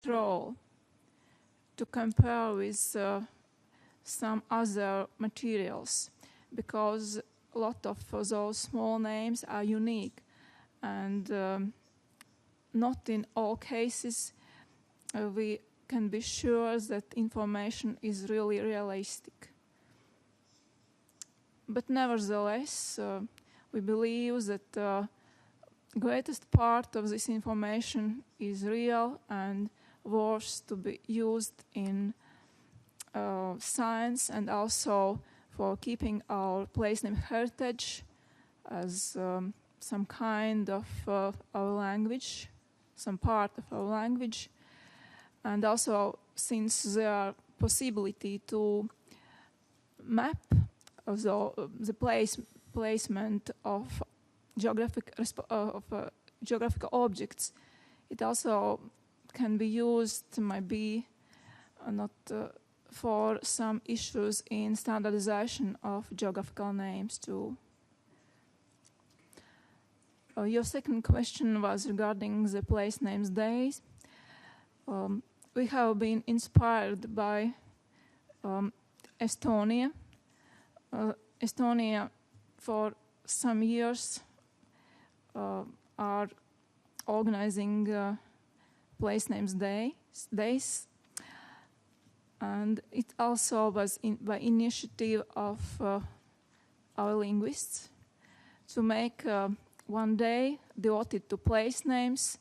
role to compare with some other materials, because a lot of those small names are unique, and not in all cases we can be sure that information is really realistic. But nevertheless, we believe that the greatest part of this information is real and worth to be used in science, and also for keeping our place name heritage as some kind of our language, some part of our language. And also, since there are possibility to map the placement of geographical objects, it also can be used maybe not for some issues in standardization of geographical names too. Your second question was regarding the place names days. We have been inspired by Estonia. Estonia for some years are organizing place names days, and it also was by initiative of our linguists to make one day devoted to place names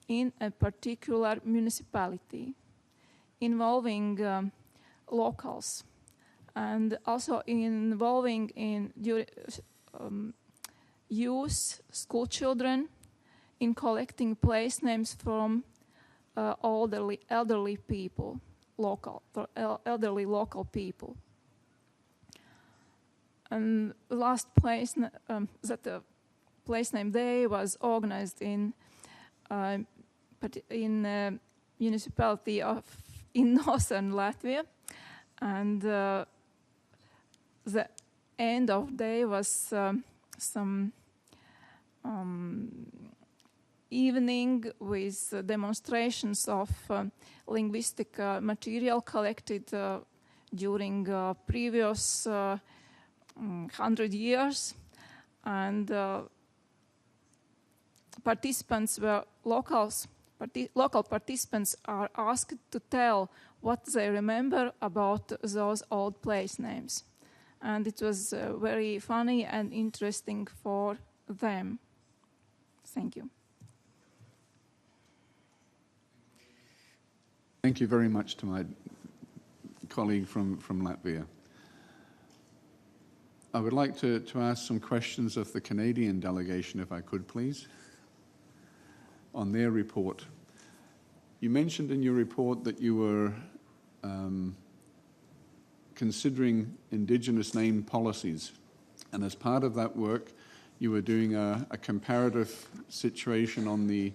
in a particular municipality, involving locals, and also involving in youth, school children, in collecting place names from elderly people, elderly local people. And last place place name day was organized in municipality in northern Latvia, and the end of day was some evening with demonstrations of linguistic material collected during previous 100 years, and participants were locals. Local participants are asked to tell what they remember about those old place names, and it was very funny and interesting for them. Thank you. Thank you very much to my colleague from Latvia. I would like to ask some questions of the Canadian delegation, if I could, please, on their report. You mentioned in your report that you were considering Indigenous name policies, and as part of that work, you were doing a comparative situation on the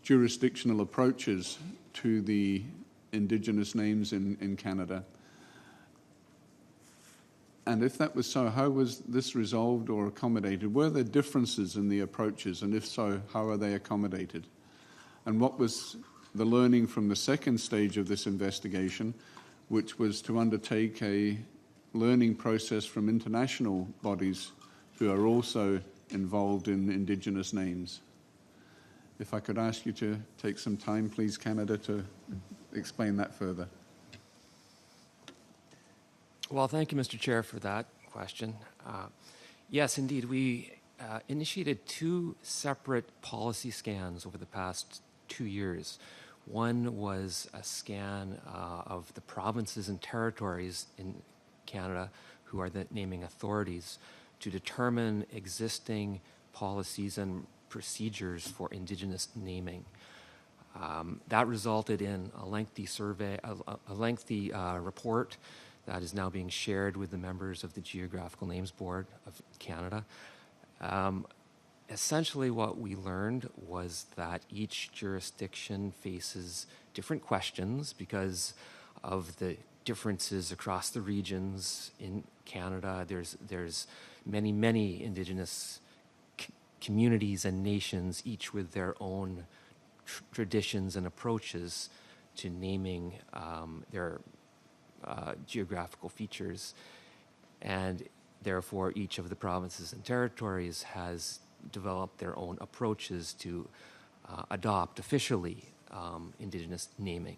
jurisdictional approaches to the Indigenous names in Canada. And if that was so, how was this resolved or accommodated? Were there differences in the approaches, and if so, how are they accommodated? And what was the learning from the second stage of this investigation, which was to undertake a learning process from international bodies who are also involved in Indigenous names? If I could ask you to take some time, please, Canada, to explain that further. Well, thank you, Mr. Chair, for that question. Yes, indeed, we initiated two separate policy scans over the past 2 years. One was a scan of the provinces and territories in Canada who are the naming authorities to determine existing policies and procedures for Indigenous naming. That resulted in a lengthy survey, a lengthy report that is now being shared with the members of the Geographical Names Board of Canada. Essentially what we learned was that each jurisdiction faces different questions because of the differences across the regions in Canada. There's many Indigenous communities and nations, each with their own traditions and approaches to naming their geographical features, and therefore each of the provinces and territories has developed their own approaches to adopt officially Indigenous naming.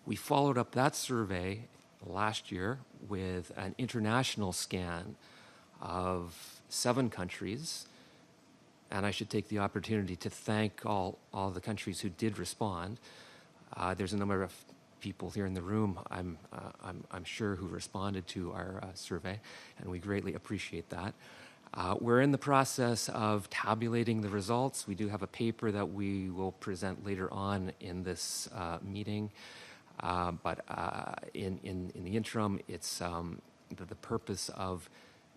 We followed up that survey last year with an international scan of 7 countries, and I should take the opportunity to thank all the countries who did respond. There's a number of people here in the room, I'm sure, who responded to our survey, and we greatly appreciate that. We're in the process of tabulating the results. We do have a paper that we will present later on in this meeting, but in the interim, it's the purpose of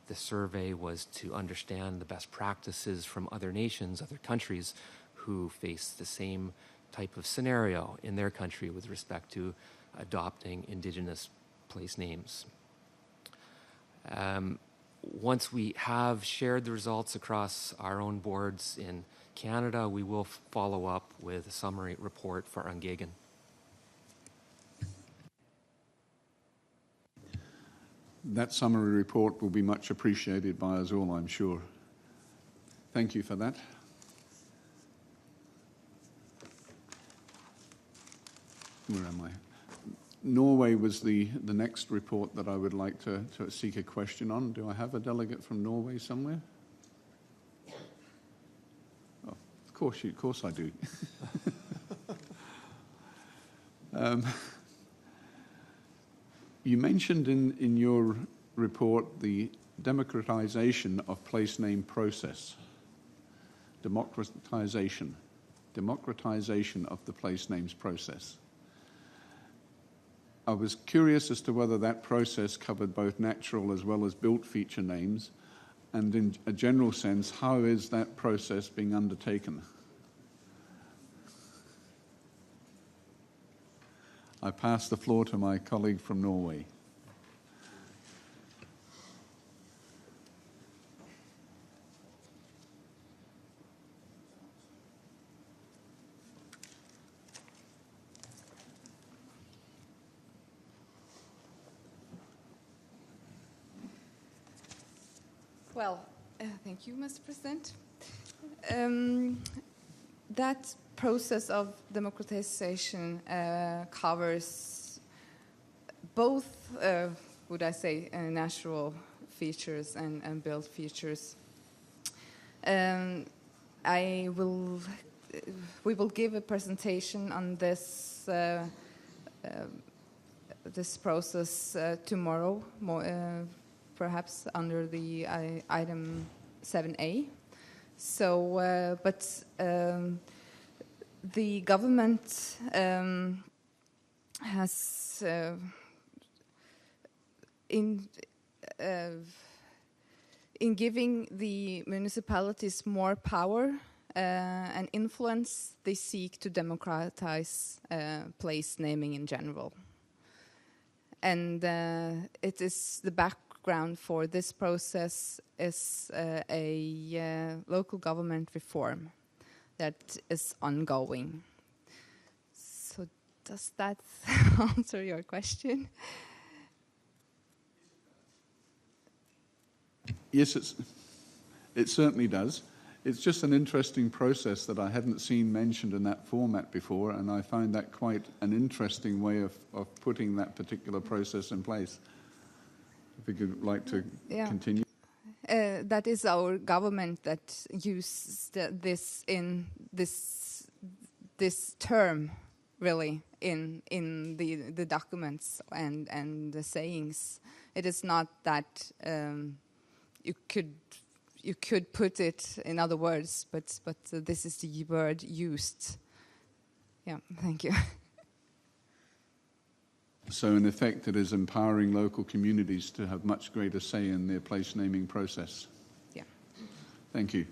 the survey was to understand the best practices from other nations, other countries who face the same type of scenario in their country with respect to adopting Indigenous place names. Once we have shared the results across our own boards in Canada, we will follow up with a summary report for Angegan. That summary report will be much appreciated by us all, I'm sure. Thank you for that. Where am I? Norway was the next report that I would like to seek a question on. Do I have a delegate from Norway somewhere? Oh, of course I do. You mentioned in your report the democratization of place name process. Democratization of the place names process. I was curious as to whether that process covered both natural as well as built feature names, and in a general sense, how is that process being undertaken? I pass the floor to my colleague from Norway. Well, thank you, Mr. President. That process of democratization covers both, would I say, natural features and built features. We will give a presentation on this this process tomorrow, perhaps under the item 7A. So, but the government has, in giving the municipalities more power and influence, they seek to democratize place naming in general. And it is the background for this process is a local government reform that is ongoing. So does that answer your question? Yes, it certainly does. It's just an interesting process that I hadn't seen mentioned in that format before, and I find that quite an interesting way of putting that particular process in place. If you could like to continue. That is our government that uses this in this term, really, in the documents and the sayings. It is not that you could put it in other words, but this is the word used. Yeah, thank you. So in effect, it is empowering local communities to have much greater say in their place naming process. Yeah. Thank you.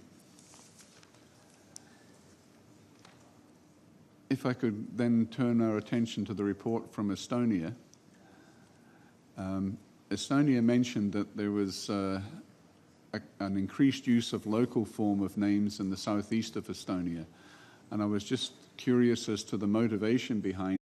If I could then turn our attention to the report from Estonia. Estonia mentioned that there was an increased use of local form of names in the southeast of Estonia. And I was just curious as to the motivation behind